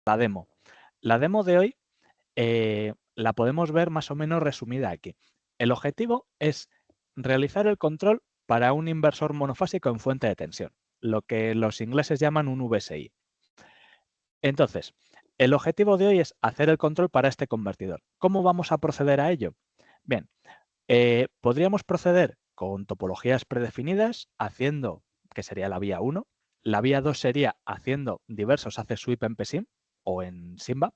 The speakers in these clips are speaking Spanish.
la demo. La demo de hoy la podemos ver más o menos resumida aquí. El objetivo es realizar el control para un inversor monofásico en fuente de tensión, lo que los ingleses llaman un VSI. Entonces, el objetivo de hoy es hacer el control para este convertidor. ¿Cómo vamos a proceder a ello? Bien, podríamos proceder con topologías predefinidas, haciendo, que sería la vía 1. La vía 2 sería haciendo diversos haces sweep en PSIM o en Simba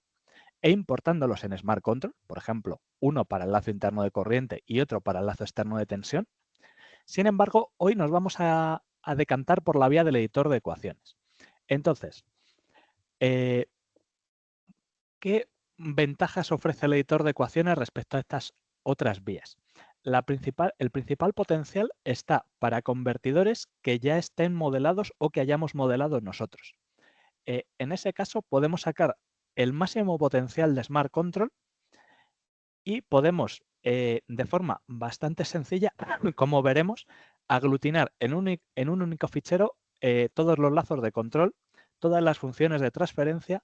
e importándolos en Smart Control, por ejemplo, uno para el lazo interno de corriente y otro para el lazo externo de tensión. Sin embargo, hoy nos vamos a decantar por la vía del editor de ecuaciones. Entonces, ¿qué ventajas ofrece el editor de ecuaciones respecto a estas otras vías? El principal potencial está para convertidores que ya estén modelados o que hayamos modelado nosotros. En ese caso, podemos sacar el máximo potencial de Smart Control y podemos, de forma bastante sencilla, como veremos, aglutinar en un único fichero todos los lazos de control, todas las funciones de transferencia,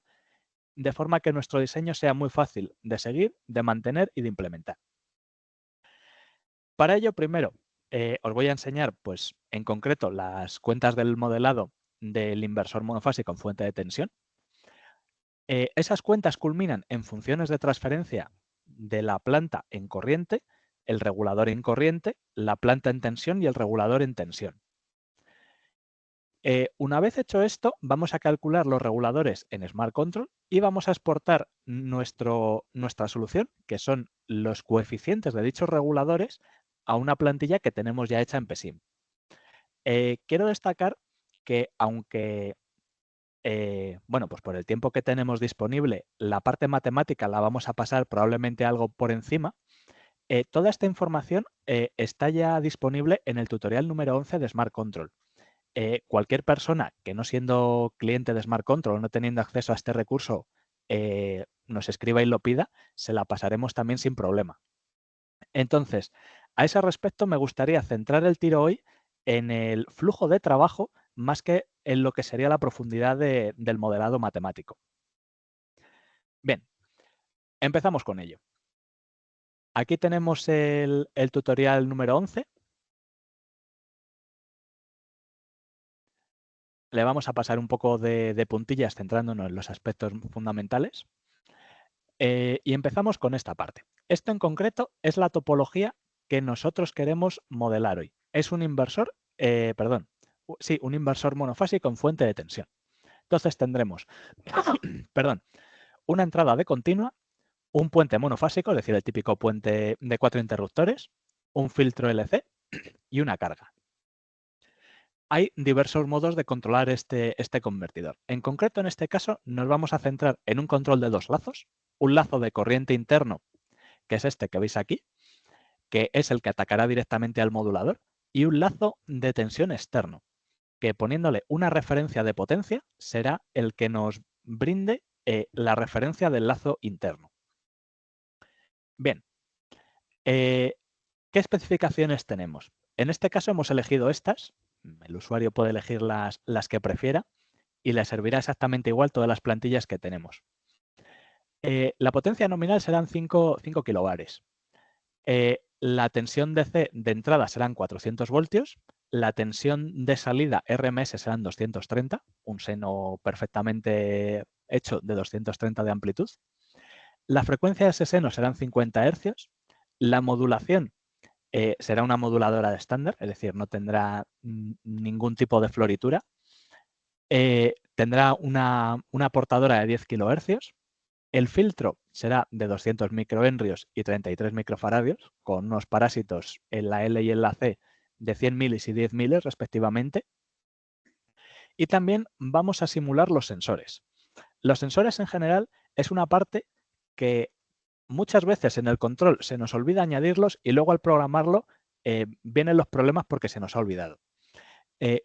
de forma que nuestro diseño sea muy fácil de seguir, de mantener y de implementar. Para ello, primero, os voy a enseñar, pues, en concreto, las cuentas del modelado del inversor monofásico en fuente de tensión. Esas cuentas culminan en funciones de transferencia de la planta en corriente, el regulador en corriente, la planta en tensión y el regulador en tensión. Una vez hecho esto, vamos a calcular los reguladores en Smart Control y vamos a exportar nuestra solución, que son los coeficientes de dichos reguladores, a una plantilla que tenemos ya hecha en PSIM. Quiero destacar que aunque bueno, pues por el tiempo que tenemos disponible, la parte matemática la vamos a pasar probablemente algo por encima. Toda esta información está ya disponible en el tutorial número 11 de Smart Control. Cualquier persona que no siendo cliente de Smart Control o no teniendo acceso a este recurso nos escriba y lo pida, se la pasaremos también sin problema. Entonces, a ese respecto me gustaría centrar el tiro hoy en el flujo de trabajo más que en lo que sería la profundidad del modelado matemático. Bien, empezamos con ello. Aquí tenemos el tutorial número 11. Le vamos a pasar un poco de puntillas centrándonos en los aspectos fundamentales. Y empezamos con esta parte. Esto en concreto es la topología que nosotros queremos modelar hoy. Es un inversor, un inversor monofásico en fuente de tensión. Entonces tendremos, perdón, una entrada de continua, un puente monofásico, es decir, el típico puente de 4 interruptores, un filtro LC y una carga. Hay diversos modos de controlar este convertidor. En concreto, en este caso, nos vamos a centrar en un control de dos lazos, un lazo de corriente interno, que es este que veis aquí, que es el que atacará directamente al modulador, y un lazo de tensión externo, que poniéndole una referencia de potencia será el que nos brinde la referencia del lazo interno. Bien, ¿qué especificaciones tenemos? En este caso hemos elegido estas. El usuario puede elegir las que prefiera y le servirá exactamente igual todas las plantillas que tenemos. La potencia nominal serán 5 kilobares. La tensión DC de entrada serán 400 voltios. La tensión de salida RMS serán 230, un seno perfectamente hecho de 230 de amplitud. La frecuencia de ese seno serán 50 hercios. La modulación será una moduladora de estándar, es decir, no tendrá ningún tipo de floritura. Tendrá una portadora de 10 kHz. El filtro será de 200 microhenrios y 33 microfaradios, con unos parásitos en la L y en la C de 100 milis y 10 milis respectivamente. Y también vamos a simular los sensores. Los sensores en general es una parte que muchas veces en el control se nos olvida añadirlos y luego al programarlo vienen los problemas porque se nos ha olvidado.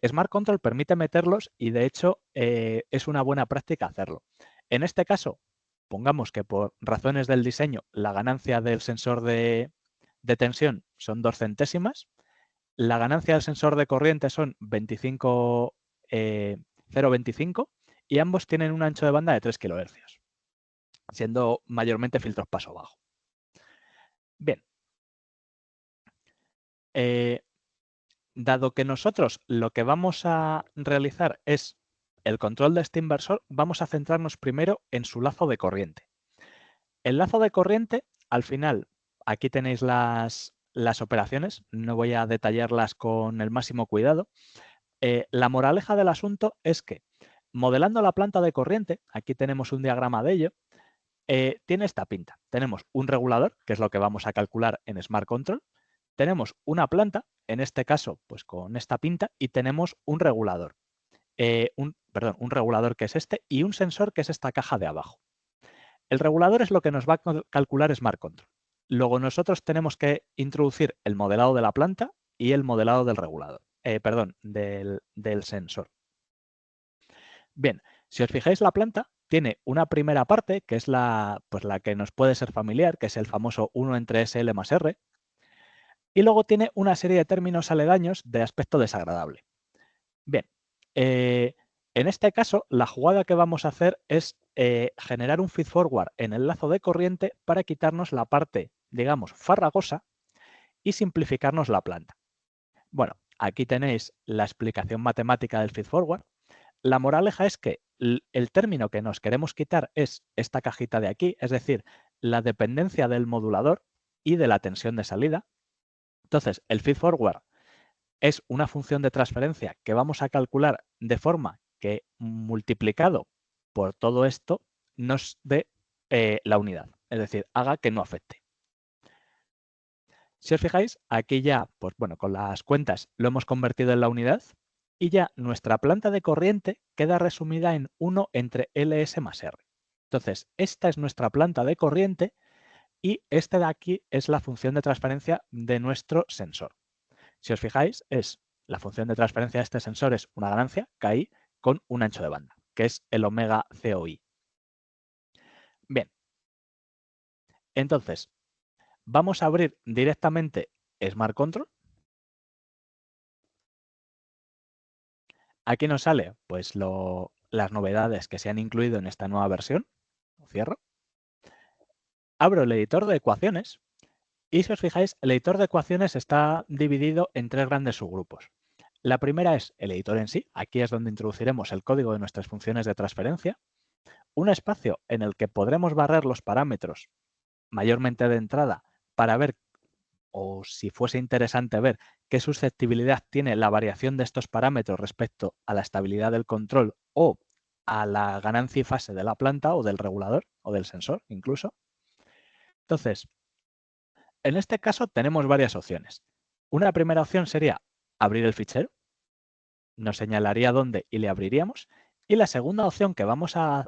Smart Control permite meterlos y de hecho es una buena práctica hacerlo. En este caso, pongamos que por razones del diseño la ganancia del sensor de tensión son 2 centésimas, la ganancia del sensor de corriente son 0,25 y ambos tienen un ancho de banda de 3 kHz. siendo mayormente filtros paso bajo. Bien. Dado que nosotros lo que vamos a realizar es el control de este inversor, vamos a centrarnos primero en su lazo de corriente. El lazo de corriente, al final, aquí tenéis las operaciones, no voy a detallarlas con el máximo cuidado. La moraleja del asunto es que, modelando la planta de corriente, aquí tenemos un diagrama de ello, tiene esta pinta. Tenemos un regulador, que es lo que vamos a calcular en Smart Control, tenemos una planta, en este caso, pues con esta pinta, y tenemos un regulador. Un regulador que es este y un sensor que es esta caja de abajo. El regulador es lo que nos va a calcular Smart Control. Luego nosotros tenemos que introducir el modelado de la planta y el modelado del regulador, del sensor. Bien, si os fijáis, la planta tiene una primera parte, que es la que nos puede ser familiar, que es el famoso 1 entre SL más R, y luego tiene una serie de términos aledaños de aspecto desagradable. Bien, en este caso, la jugada que vamos a hacer es generar un feedforward en el lazo de corriente para quitarnos la parte, digamos, farragosa y simplificarnos la planta. Bueno, aquí tenéis la explicación matemática del feedforward. La moraleja es que el término que nos queremos quitar es esta cajita de aquí, es decir, la dependencia del modulador y de la tensión de salida. Entonces, el feedforward es una función de transferencia que vamos a calcular de forma que multiplicado por todo esto nos dé la unidad, es decir, haga que no afecte. Si os fijáis, aquí ya, pues bueno, con las cuentas lo hemos convertido en la unidad y ya nuestra planta de corriente queda resumida en 1 entre LS más R. Entonces, esta es nuestra planta de corriente y esta de aquí es la función de transferencia de nuestro sensor. Si os fijáis, la función de transferencia de este sensor es una ganancia, KI, con un ancho de banda, que es el omega COI. Bien, entonces, vamos a abrir directamente Smart Control. Aquí nos sale pues, las novedades que se han incluido en esta nueva versión. Lo cierro. Abro el editor de ecuaciones y si os fijáis, el editor de ecuaciones está dividido en 3 grandes subgrupos. La primera es el editor en sí. Aquí es donde introduciremos el código de nuestras funciones de transferencia. Un espacio en el que podremos barrer los parámetros, mayormente de entrada, para ver, o si fuese interesante ver, qué susceptibilidad tiene la variación de estos parámetros respecto a la estabilidad del control o a la ganancia y fase de la planta o del regulador o del sensor incluso. Entonces, en este caso tenemos varias opciones. Una primera opción sería abrir el fichero, nos señalaría dónde y le abriríamos. Y la segunda opción que vamos a,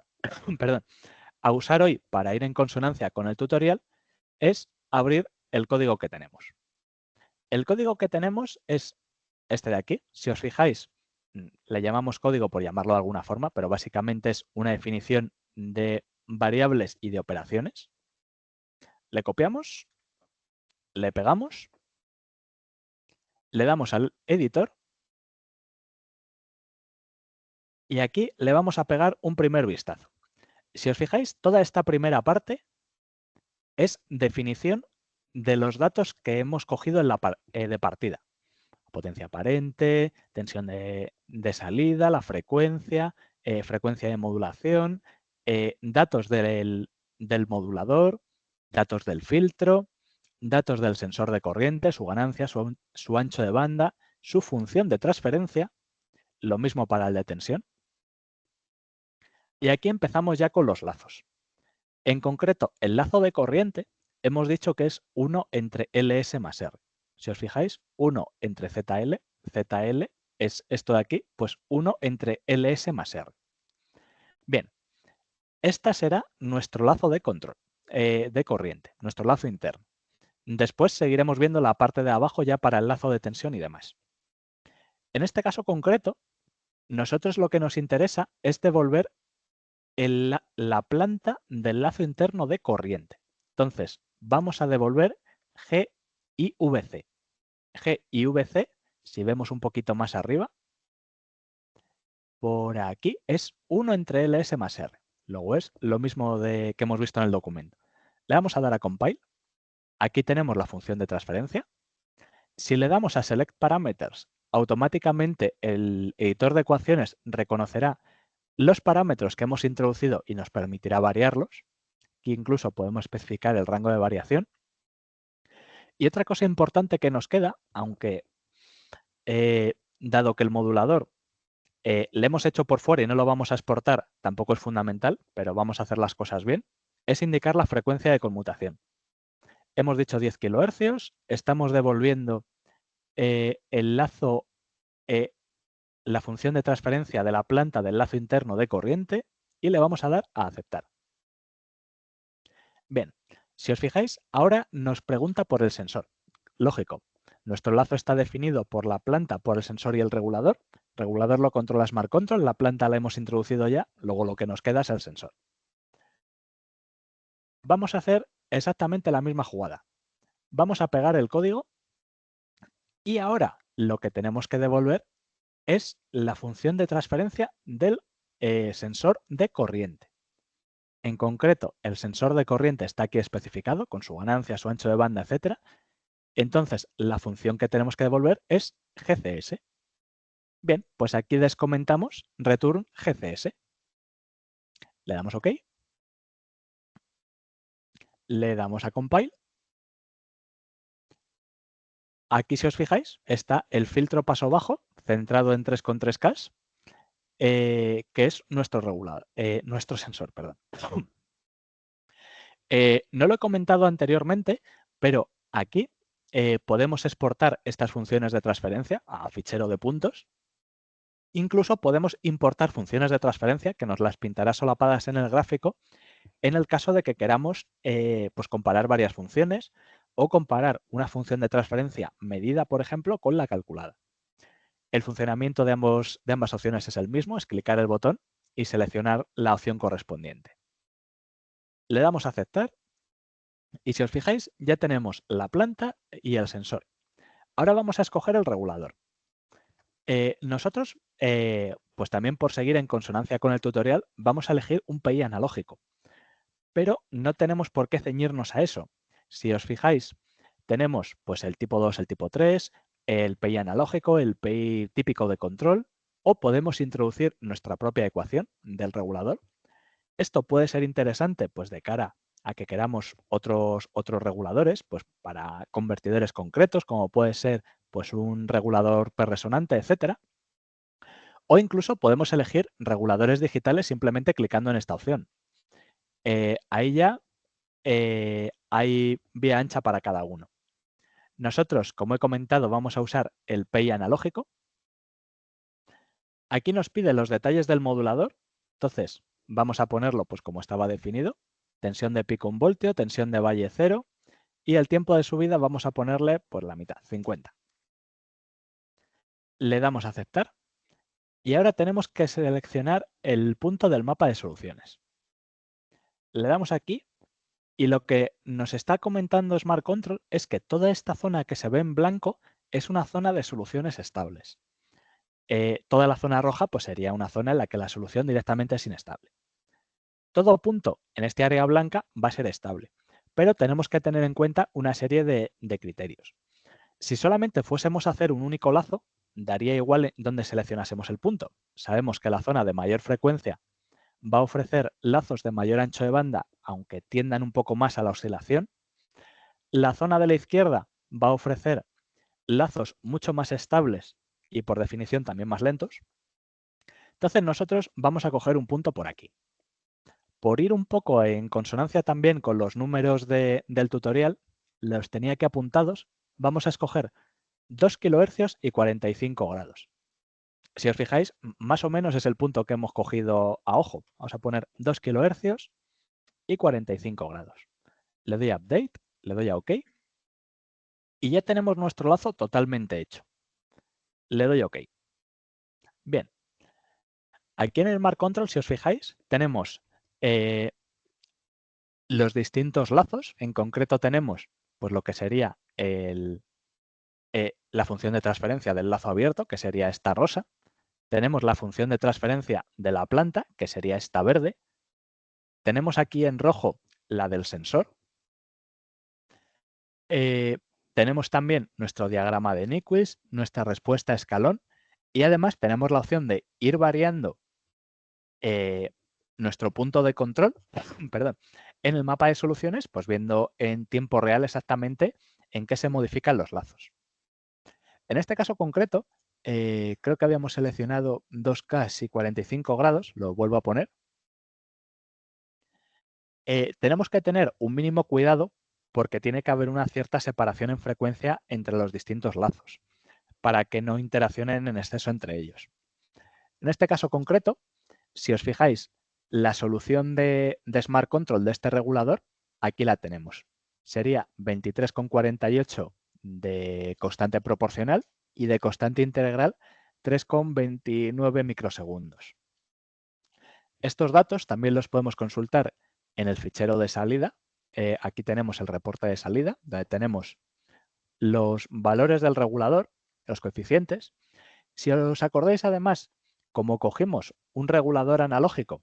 a usar hoy para ir en consonancia con el tutorial es abrir el código que tenemos. El código que tenemos es este de aquí. Si os fijáis, le llamamos código por llamarlo de alguna forma, pero básicamente es una definición de variables y de operaciones. Le copiamos, le pegamos, le damos al editor y aquí le vamos a pegar un primer vistazo. Si os fijáis, toda esta primera parte es definición de los datos que hemos cogido en de partida. Potencia aparente, tensión de salida, la frecuencia, frecuencia de modulación, datos del modulador, datos del filtro, datos del sensor de corriente, su ganancia, su ancho de banda, su función de transferencia, lo mismo para el de tensión. Y aquí empezamos ya con los lazos. En concreto, el lazo de corriente hemos dicho que es 1 entre LS más R. Si os fijáis, 1 entre ZL, ZL es esto de aquí, pues 1 entre LS más R. Bien, este será nuestro lazo de control, de corriente, nuestro lazo interno. Después seguiremos viendo la parte de abajo ya para el lazo de tensión y demás. En este caso concreto, nosotros lo que nos interesa es devolver la planta del lazo interno de corriente. Entonces, vamos a devolver G y VC. G y VC, si vemos un poquito más arriba, por aquí es 1 entre LS más R. Luego es lo mismo que hemos visto en el documento. Le vamos a dar a Compile. Aquí tenemos la función de transferencia. Si le damos a Select Parameters, automáticamente el editor de ecuaciones reconocerá los parámetros que hemos introducido y nos permitirá variarlos. Aquí incluso podemos especificar el rango de variación. Y otra cosa importante que nos queda, aunque dado que el modulador le hemos hecho por fuera y no lo vamos a exportar, tampoco es fundamental, pero vamos a hacer las cosas bien, es indicar la frecuencia de conmutación. Hemos dicho 10 kHz, estamos devolviendo el lazo, la función de transferencia de la planta del lazo interno de corriente y le vamos a dar a aceptar. Bien, si os fijáis, ahora nos pregunta por el sensor. Lógico, nuestro lazo está definido por la planta, por el sensor y el regulador. El regulador lo controla Smart Control, la planta la hemos introducido ya, luego lo que nos queda es el sensor. Vamos a hacer exactamente la misma jugada. Vamos a pegar el código y ahora lo que tenemos que devolver es la función de transferencia del sensor de corriente. En concreto, el sensor de corriente está aquí especificado con su ganancia, su ancho de banda, etc. Entonces, la función que tenemos que devolver es GCS. Bien, pues aquí descomentamos return GCS. Le damos OK. Le damos a compile. Aquí, si os fijáis, está el filtro paso bajo centrado en 3,3K, que es nuestro regulador, nuestro sensor, perdón. No lo he comentado anteriormente, pero aquí podemos exportar estas funciones de transferencia a fichero de puntos. Incluso podemos importar funciones de transferencia que nos las pintará solapadas en el gráfico en el caso de que queramos pues comparar varias funciones o comparar una función de transferencia medida, por ejemplo, con la calculada. El funcionamiento de ambas opciones es el mismo, es clicar el botón y seleccionar la opción correspondiente. Le damos a aceptar y si os fijáis ya tenemos la planta y el sensor. Ahora vamos a escoger el regulador. Nosotros, pues también por seguir en consonancia con el tutorial, vamos a elegir un PI analógico. Pero no tenemos por qué ceñirnos a eso. Si os fijáis, tenemos pues el tipo 2, el tipo 3, el PI analógico, el PI típico de control, o podemos introducir nuestra propia ecuación del regulador. Esto puede ser interesante pues de cara a que queramos otros reguladores, pues para convertidores concretos, como puede ser pues un regulador per resonante, etcétera. O incluso podemos elegir reguladores digitales simplemente clicando en esta opción. Ahí ya hay vía ancha para cada uno. Nosotros, como he comentado, vamos a usar el PI analógico. Aquí nos pide los detalles del modulador. Entonces, vamos a ponerlo pues como estaba definido. Tensión de pico 1 voltio, tensión de valle 0. Y el tiempo de subida vamos a ponerle pues la mitad, 50. Le damos a aceptar. Y ahora tenemos que seleccionar el punto del mapa de soluciones. Le damos aquí. Y lo que nos está comentando Smart Control es que toda esta zona que se ve en blanco es una zona de soluciones estables. Toda la zona roja pues sería una zona en la que la solución directamente es inestable. Todo punto en este área blanca va a ser estable, pero tenemos que tener en cuenta una serie de criterios. Si solamente fuésemos a hacer un único lazo, daría igual donde seleccionásemos el punto. Sabemos que la zona de mayor frecuencia va a ofrecer lazos de mayor ancho de banda, aunque tiendan un poco más a la oscilación. La zona de la izquierda va a ofrecer lazos mucho más estables y por definición también más lentos. Entonces nosotros vamos a coger un punto por aquí. Por ir un poco en consonancia también con los números del tutorial, los tenía aquí apuntados, vamos a escoger 2 kHz y 45 grados. Si os fijáis, más o menos es el punto que hemos cogido a ojo. Vamos a poner 2 kHz y 45 grados. Le doy a Update, le doy a OK y ya tenemos nuestro lazo totalmente hecho. Le doy OK. Bien. Aquí en el Smart Control, si os fijáis, tenemos los distintos lazos. En concreto tenemos pues, lo que sería la función de transferencia del lazo abierto, que sería esta rosa. Tenemos la función de transferencia de la planta, que sería esta verde. tenemos aquí en rojo la del sensor. Tenemos también nuestro diagrama de Nyquist, nuestra respuesta a escalón y además tenemos la opción de ir variando nuestro punto de control perdón, en el mapa de soluciones, pues viendo en tiempo real exactamente en qué se modifican los lazos. En este caso concreto, creo que habíamos seleccionado 2K y 45 grados, lo vuelvo a poner. Tenemos que tener un mínimo cuidado porque tiene que haber una cierta separación en frecuencia entre los distintos lazos para que no interaccionen en exceso entre ellos. En este caso concreto, si os fijáis, la solución de Smart Control de este regulador, aquí la tenemos. Sería 23,48 de constante proporcional y de constante integral 3,29 microsegundos. Estos datos también los podemos consultar en el fichero de salida. Aquí tenemos el reporte de salida, donde tenemos los valores del regulador, los coeficientes. Si os acordáis, además, como cogimos un regulador analógico,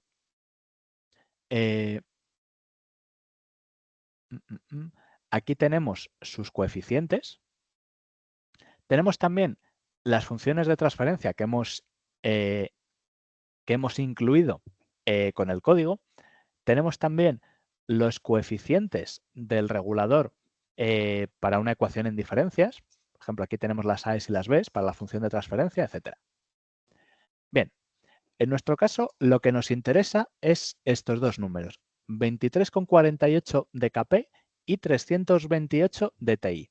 aquí tenemos sus coeficientes. Tenemos también las funciones de transferencia que hemos incluido con el código. Tenemos también los coeficientes del regulador para una ecuación en diferencias. Por ejemplo, aquí tenemos las A's y las B's para la función de transferencia, etc. Bien, en nuestro caso lo que nos interesa es estos dos números, 23,48 de KP y 328 de TI.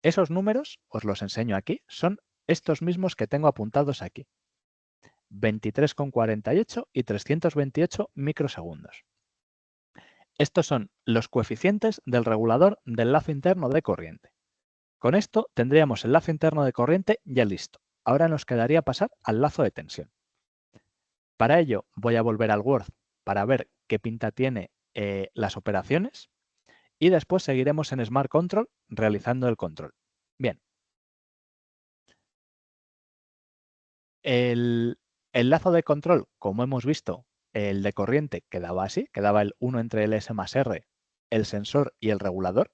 Esos números, os los enseño aquí, son estos mismos que tengo apuntados aquí. 23,48 y 328 microsegundos. Estos son los coeficientes del regulador del lazo interno de corriente. Con esto tendríamos el lazo interno de corriente ya listo. Ahora nos quedaría pasar al lazo de tensión. Para ello voy a volver al Word para ver qué pinta tiene las operaciones y después seguiremos en Smart Control realizando el control. Bien. El lazo de control, como hemos visto, el de corriente quedaba así, quedaba el 1 entre el S más R, el sensor y el regulador.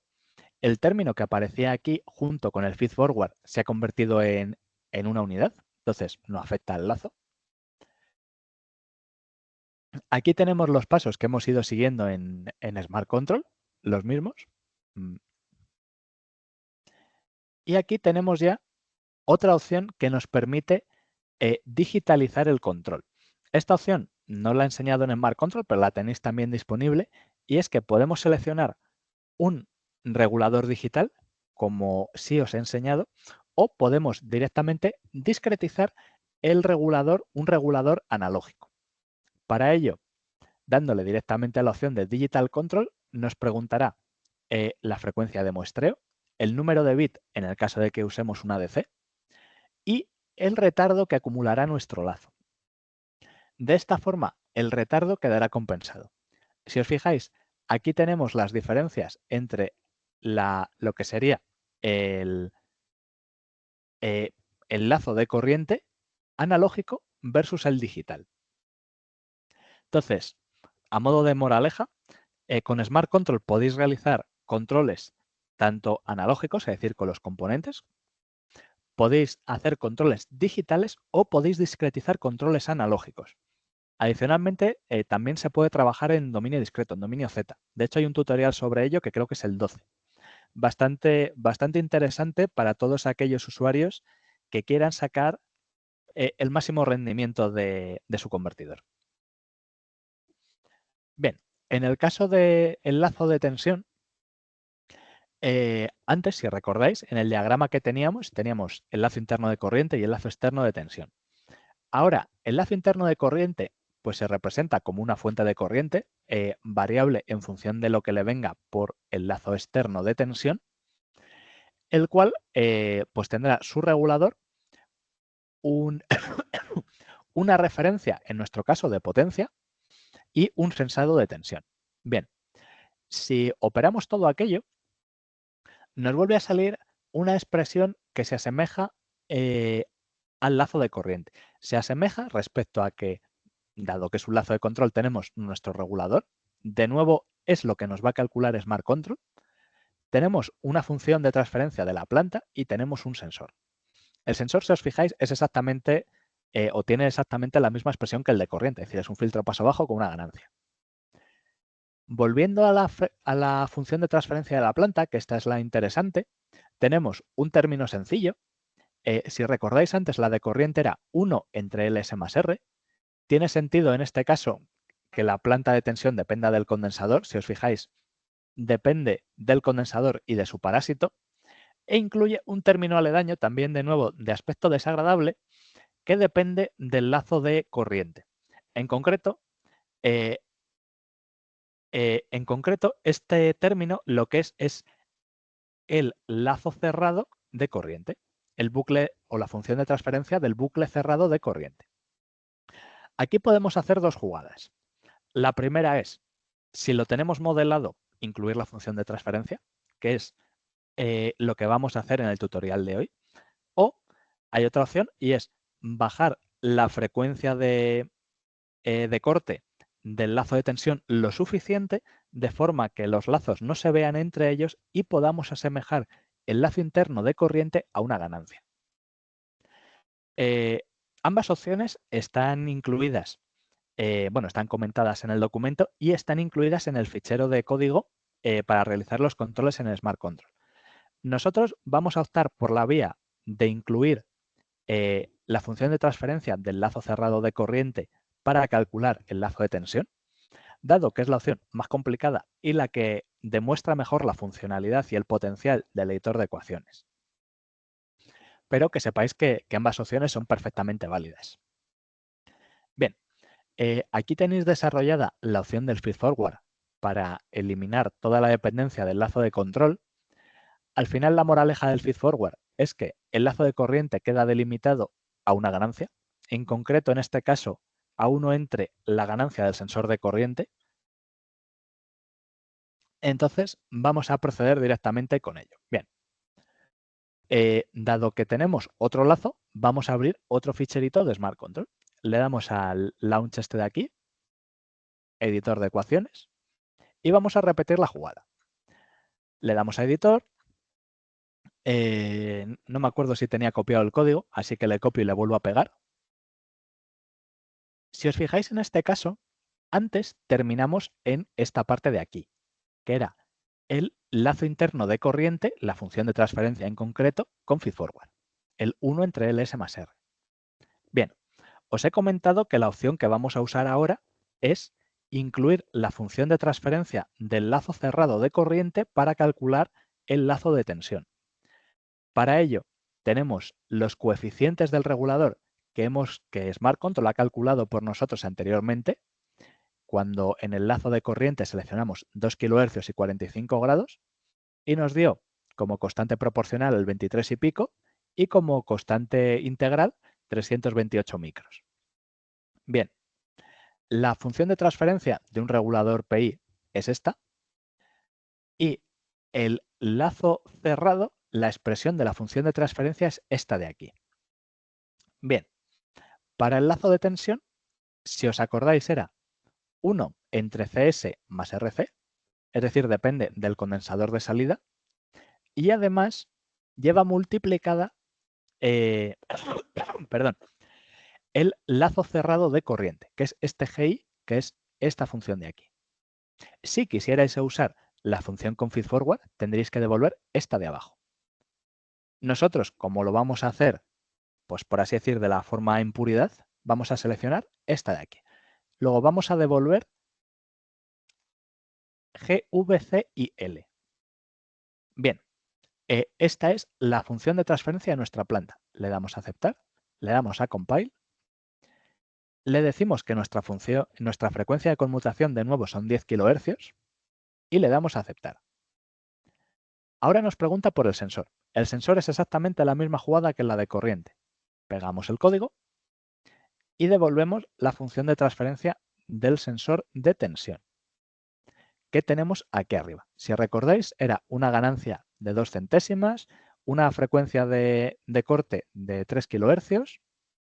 El término que aparecía aquí junto con el feed forward se ha convertido en una unidad, entonces no afecta al lazo. Aquí tenemos los pasos que hemos ido siguiendo en Smart Control, los mismos. Y aquí tenemos ya otra opción que nos permite digitalizar el control. Esta opción no la he enseñado en Smart Control, pero la tenéis también disponible, y es que podemos seleccionar un regulador digital, como sí os he enseñado, o podemos directamente discretizar el regulador, un regulador analógico. Para ello, dándole directamente a la opción de Digital Control, nos preguntará la frecuencia de muestreo, el número de bit en el caso de que usemos una ADC y el retardo que acumulará nuestro lazo. De esta forma, el retardo quedará compensado. Si os fijáis, aquí tenemos las diferencias entre lo que sería el lazo de corriente analógico versus el digital. Entonces, a modo de moraleja, con Smart Control podéis realizar controles tanto analógicos, es decir, con los componentes, podéis hacer controles digitales o podéis discretizar controles analógicos. Adicionalmente, también se puede trabajar en dominio discreto, en dominio Z. De hecho, hay un tutorial sobre ello que creo que es el 12. Bastante interesante para todos aquellos usuarios que quieran sacar el máximo rendimiento de su convertidor. Bien, en el caso del lazo de tensión, antes, si recordáis, en el diagrama que teníamos el lazo interno de corriente y el lazo externo de tensión. Ahora, el lazo interno de corriente pues se representa como una fuente de corriente variable en función de lo que le venga por el lazo externo de tensión, el cual pues tendrá su regulador, una referencia, en nuestro caso, de potencia y un sensado de tensión. Bien, si operamos todo aquello, nos vuelve a salir una expresión que se asemeja al lazo de corriente. Se asemeja respecto a que dado que es un lazo de control, tenemos nuestro regulador. De nuevo, es lo que nos va a calcular Smart Control. Tenemos una función de transferencia de la planta y tenemos un sensor. El sensor, si os fijáis, es exactamente o tiene exactamente la misma expresión que el de corriente, es decir, es un filtro paso bajo con una ganancia. Volviendo a la función de transferencia de la planta, que esta es la interesante, tenemos un término sencillo. Si recordáis antes, la de corriente era 1 entre Ls más R. Tiene sentido en este caso que la planta de tensión dependa del condensador. Si os fijáis, depende del condensador y de su parásito. E incluye un término aledaño, también de nuevo de aspecto desagradable, que depende del lazo de corriente. En concreto, este término lo que es el lazo cerrado de corriente, el bucle o la función de transferencia del bucle cerrado de corriente. Aquí podemos hacer dos jugadas. La primera es, si lo tenemos modelado, incluir la función de transferencia, que es lo que vamos a hacer en el tutorial de hoy. O hay otra opción y es bajar la frecuencia de corte del lazo de tensión lo suficiente de forma que los lazos no se vean entre ellos y podamos asemejar el lazo interno de corriente a una ganancia. Ambas opciones están incluidas, están comentadas en el documento y están incluidas en el fichero de código para realizar los controles en el Smart Control. Nosotros vamos a optar por la vía de incluir la función de transferencia del lazo cerrado de corriente para calcular el lazo de tensión, dado que es la opción más complicada y la que demuestra mejor la funcionalidad y el potencial del editor de ecuaciones. Pero que sepáis que ambas opciones son perfectamente válidas. Bien, aquí tenéis desarrollada la opción del feedforward para eliminar toda la dependencia del lazo de control. Al final, la moraleja del feedforward es que el lazo de corriente queda delimitado a una ganancia, en concreto, en este caso, a 1 entre la ganancia del sensor de corriente. Entonces, vamos a proceder directamente con ello. Bien, dado que tenemos otro lazo, vamos a abrir otro ficherito de Smart Control. Le damos al launch este de aquí, editor de ecuaciones, y vamos a repetir la jugada. Le damos a editor. No me acuerdo si tenía copiado el código, así que le copio y le vuelvo a pegar. Si os fijáis en este caso, antes terminamos en esta parte de aquí, que era el lazo interno de corriente, la función de transferencia en concreto, con feedforward, el 1 entre Ls más R. Bien, os he comentado que la opción que vamos a usar ahora es incluir la función de transferencia del lazo cerrado de corriente para calcular el lazo de tensión. Para ello, tenemos los coeficientes del regulador que Smart Control ha calculado por nosotros anteriormente, cuando en el lazo de corriente seleccionamos 2 kHz y 45 grados, y nos dio como constante proporcional el 23 y pico y como constante integral 328 micros. Bien, la función de transferencia de un regulador PI es esta, y el lazo cerrado, la expresión de la función de transferencia es esta de aquí. Bien, para el lazo de tensión, si os acordáis, era 1 entre CS más RC, es decir, depende del condensador de salida, y además lleva multiplicada perdón, el lazo cerrado de corriente, que es este GI, que es esta función de aquí. Si quisierais usar la función con feedforward, tendréis que devolver esta de abajo. Nosotros, como lo vamos a hacer, pues por así decir, de la forma en puridad, vamos a seleccionar esta de aquí. Luego vamos a devolver G, V, C y L. Bien, esta es la función de transferencia de nuestra planta. Le damos a aceptar, le damos a compile, le decimos que nuestra frecuencia de conmutación de nuevo son 10 kHz y le damos a aceptar. Ahora nos pregunta por el sensor. El sensor es exactamente la misma jugada que la de corriente. Pegamos el código y devolvemos la función de transferencia del sensor de tensión que tenemos aquí arriba. Si recordáis, era una ganancia de 2 centésimas, una frecuencia de corte de 3 kHz,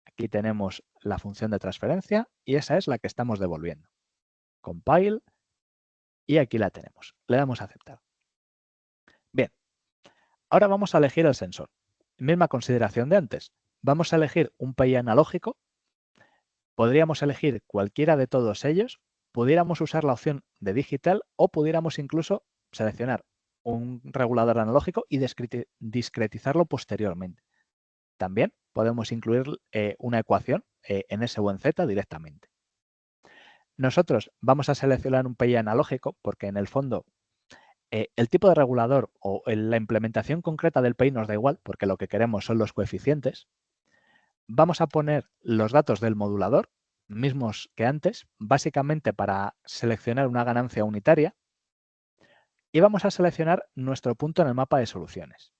Aquí tenemos la función de transferencia y esa es la que estamos devolviendo. Compile y aquí la tenemos. Le damos a aceptar. Bien, ahora vamos a elegir el sensor. Misma consideración de antes. Vamos a elegir un PI analógico. Podríamos elegir cualquiera de todos ellos. Pudiéramos usar la opción de digital o pudiéramos incluso seleccionar un regulador analógico y discretizarlo posteriormente. También podemos incluir una ecuación en S o en Z directamente. Nosotros vamos a seleccionar un PI analógico porque en el fondo el tipo de regulador o la implementación concreta del PI nos da igual porque lo que queremos son los coeficientes. Vamos a poner los datos del modulador, mismos que antes, básicamente para seleccionar una ganancia unitaria. Y vamos a seleccionar nuestro punto en el mapa de soluciones.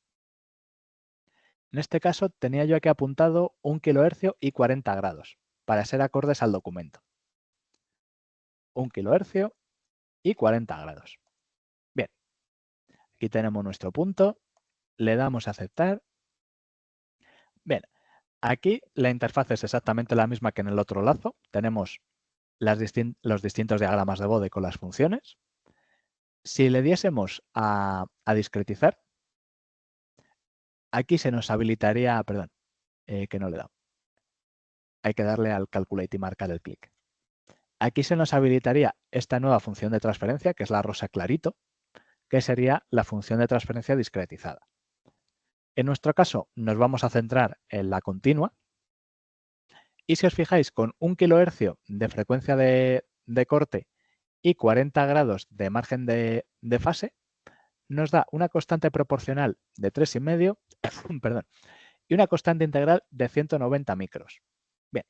En este caso tenía yo aquí apuntado 1 kHz y 40 grados para ser acordes al documento. 1 kHz y 40 grados. Bien, aquí tenemos nuestro punto, le damos a aceptar. Bien, aquí la interfaz es exactamente la misma que en el otro lazo. Tenemos los distintos diagramas de Bode con las funciones. Si le diésemos a discretizar, aquí se nos habilitaría, perdón, que no le he dado. Hay que darle al Calculate y marcar el clic. Aquí se nos habilitaría esta nueva función de transferencia, que es la rosa clarito, que sería la función de transferencia discretizada. En nuestro caso nos vamos a centrar en la continua y si os fijáis con 1 kHz de frecuencia de corte y 40 grados de margen de fase, nos da una constante proporcional de 3,5 perdón, y una constante integral de 190 micros. Bien,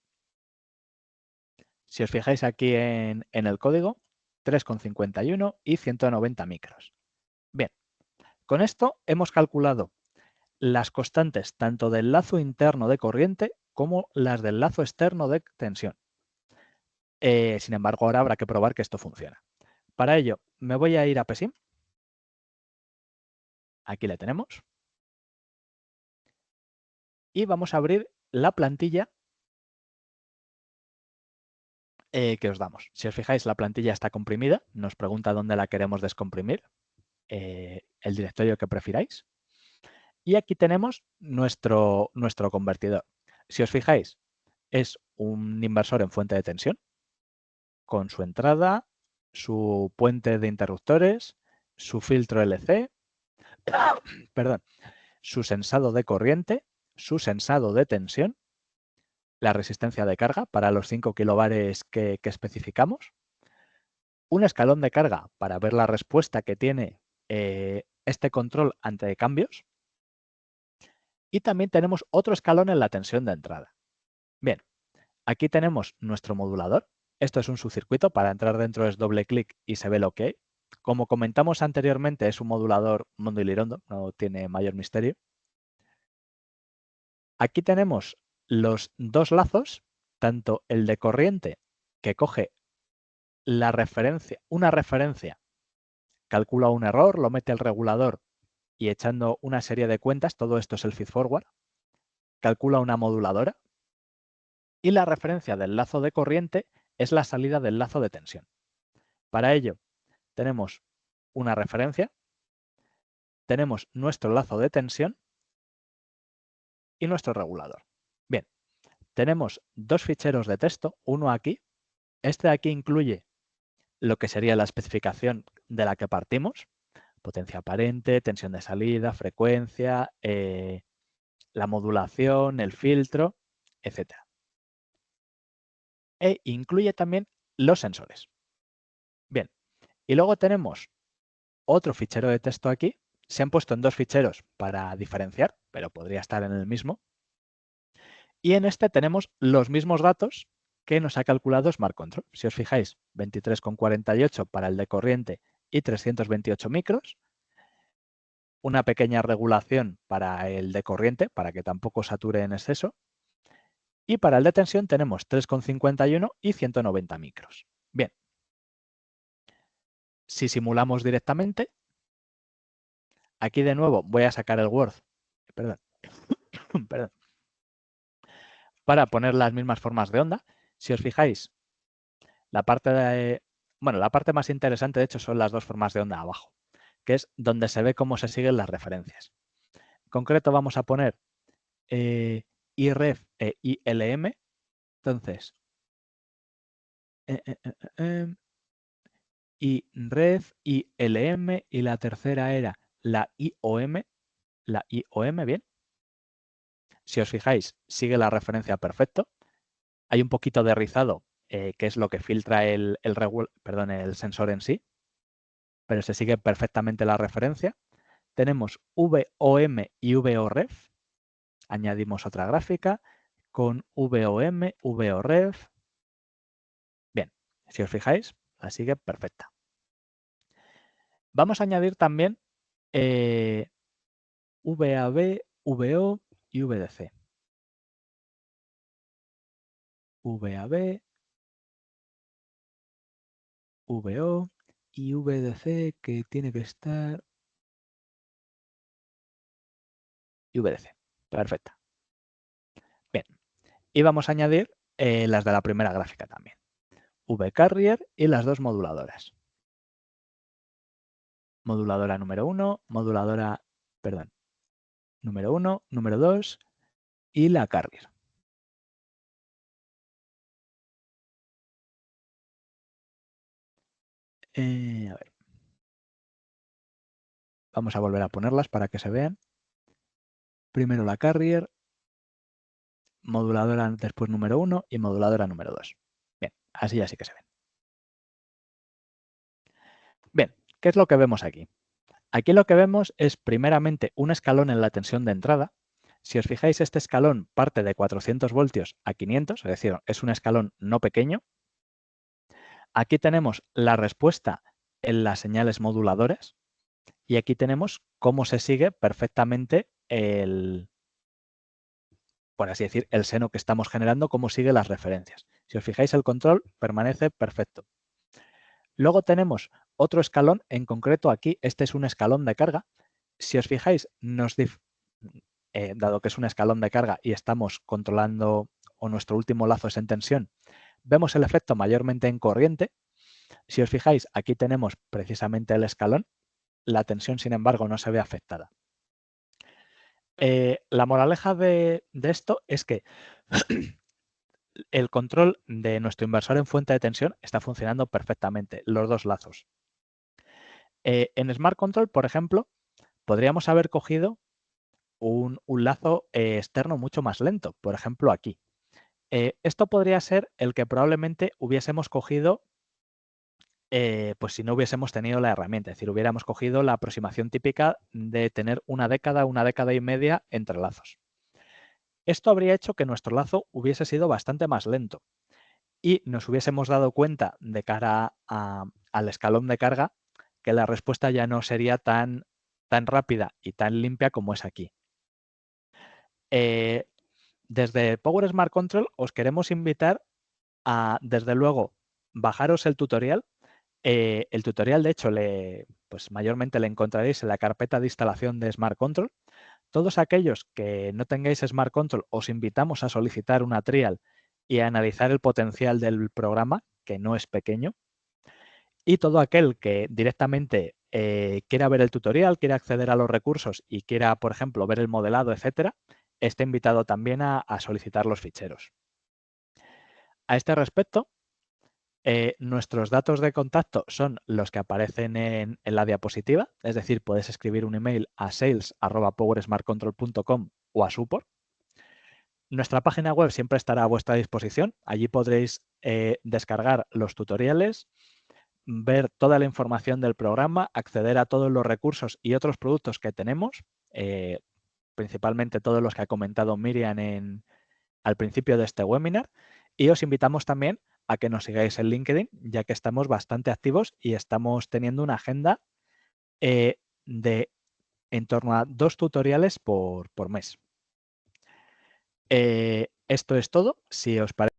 si os fijáis aquí en el código, 3,51 y 190 micros. Bien, con esto hemos calculado las constantes tanto del lazo interno de corriente como las del lazo externo de tensión. Sin embargo, ahora habrá que probar que esto funciona. Para ello, me voy a ir a PESIM. Aquí la tenemos. Y vamos a abrir la plantilla que os damos. Si os fijáis, la plantilla está comprimida. Nos pregunta dónde la queremos descomprimir. El directorio que prefiráis. Y aquí tenemos nuestro convertidor. Si os fijáis, es un inversor en fuente de tensión con su entrada, su puente de interruptores, su filtro LC, perdón, su sensado de corriente, su sensado de tensión, la resistencia de carga para los 5 kilobares que especificamos, un escalón de carga para ver la respuesta que tiene este control ante cambios y también tenemos otro escalón en la tensión de entrada. Bien, aquí tenemos nuestro modulador. Esto es un subcircuito, para entrar dentro es doble clic y se ve lo que hay. Como comentamos anteriormente, es un modulador Mondo y Lirondo, no tiene mayor misterio. Aquí tenemos los dos lazos, tanto el de corriente, que coge una referencia, calcula un error, lo mete al regulador y echando una serie de cuentas, todo esto es el feedforward, calcula una moduladora y la referencia del lazo de corriente es la salida del lazo de tensión. Para ello, tenemos una referencia, tenemos nuestro lazo de tensión y nuestro regulador. Bien, tenemos dos ficheros de texto, uno aquí. Este de aquí incluye lo que sería la especificación de la que partimos, potencia aparente, tensión de salida, frecuencia, la modulación, el filtro, etc. E incluye también los sensores. Bien, y luego tenemos otro fichero de texto aquí. Se han puesto en dos ficheros para diferenciar, pero podría estar en el mismo. Y en este tenemos los mismos datos que nos ha calculado Smart Control. Si os fijáis, 23,48 para el de corriente y 328 micros. Una pequeña regulación para el de corriente, para que tampoco sature en exceso. Y para el de tensión tenemos 3,51 y 190 micros. Bien. Si simulamos directamente, aquí de nuevo voy a sacar el Word. Perdón. Perdón. para poner las mismas formas de onda. Si os fijáis, la parte más interesante, de hecho, son las dos formas de onda abajo, que es donde se ve cómo se siguen las referencias. En concreto vamos a poner IREF e ILM. Entonces, IREF, ILM y la tercera era la IOM. La IOM, bien. Si os fijáis, sigue la referencia perfecto. Hay un poquito de rizado, que es lo que filtra el sensor en sí, pero se sigue perfectamente la referencia. Tenemos VOM y VOREF. Añadimos otra gráfica con VOM, VOREF. Bien, si os fijáis, la sigue perfecta. Vamos a añadir también VAB, VO y VDC. VAB, VO y VDC, que tiene que estar... y VDC. Perfecta. Bien. Y vamos a añadir las de la primera gráfica también. VCarrier y las dos moduladoras. Moduladora número 1, número 1, número 2 y la carrier. A ver. Vamos a volver a ponerlas para que se vean. Primero la carrier, moduladora después número 1 y moduladora número 2. Bien, así ya sí que se ven. Bien, ¿qué es lo que vemos aquí? Aquí lo que vemos es primeramente un escalón en la tensión de entrada. Si os fijáis, este escalón parte de 400 voltios a 500, es decir, es un escalón no pequeño. Aquí tenemos la respuesta en las señales moduladoras y aquí tenemos cómo se sigue perfectamente por así decir, el seno que estamos generando, cómo sigue las referencias. Si os fijáis, el control permanece perfecto. Luego tenemos otro escalón, en concreto aquí, este es un escalón de carga. Si os fijáis, dado que es un escalón de carga y estamos controlando, o nuestro último lazo es en tensión, vemos el efecto mayormente en corriente. Si os fijáis, aquí tenemos precisamente el escalón. La tensión, sin embargo, no se ve afectada. La moraleja de esto es que el control de nuestro inversor en fuente de tensión está funcionando perfectamente, los dos lazos. En Smart Control, por ejemplo, podríamos haber cogido un lazo externo mucho más lento, por ejemplo aquí. Esto podría ser el que probablemente hubiésemos cogido pues si no hubiésemos tenido la herramienta, es decir, hubiéramos cogido la aproximación típica de tener una década y media entre lazos. Esto habría hecho que nuestro lazo hubiese sido bastante más lento y nos hubiésemos dado cuenta de cara al escalón de carga que la respuesta ya no sería tan rápida y tan limpia como es aquí. Desde Power Smart Control os queremos invitar a, desde luego, bajaros el tutorial. El tutorial, de hecho, pues mayormente le encontraréis en la carpeta de instalación de Smart Control. Todos aquellos que no tengáis Smart Control, os invitamos a solicitar una trial y a analizar el potencial del programa, que no es pequeño. Y todo aquel que directamente quiera ver el tutorial, quiera acceder a los recursos y quiera, por ejemplo, ver el modelado, etcétera, está invitado también a solicitar los ficheros. A este respecto, nuestros datos de contacto son los que aparecen en la diapositiva, es decir, puedes escribir un email a sales@powersmartcontrol.com o a support. Nuestra página web siempre estará a vuestra disposición. Allí podréis descargar los tutoriales, ver toda la información del programa, acceder a todos los recursos y otros productos que tenemos, principalmente todos los que ha comentado Miriam al principio de este webinar. Y os invitamos también a que nos sigáis en LinkedIn, ya que estamos bastante activos y estamos teniendo una agenda de en torno a 2 tutoriales por mes. Esto es todo. Si os parece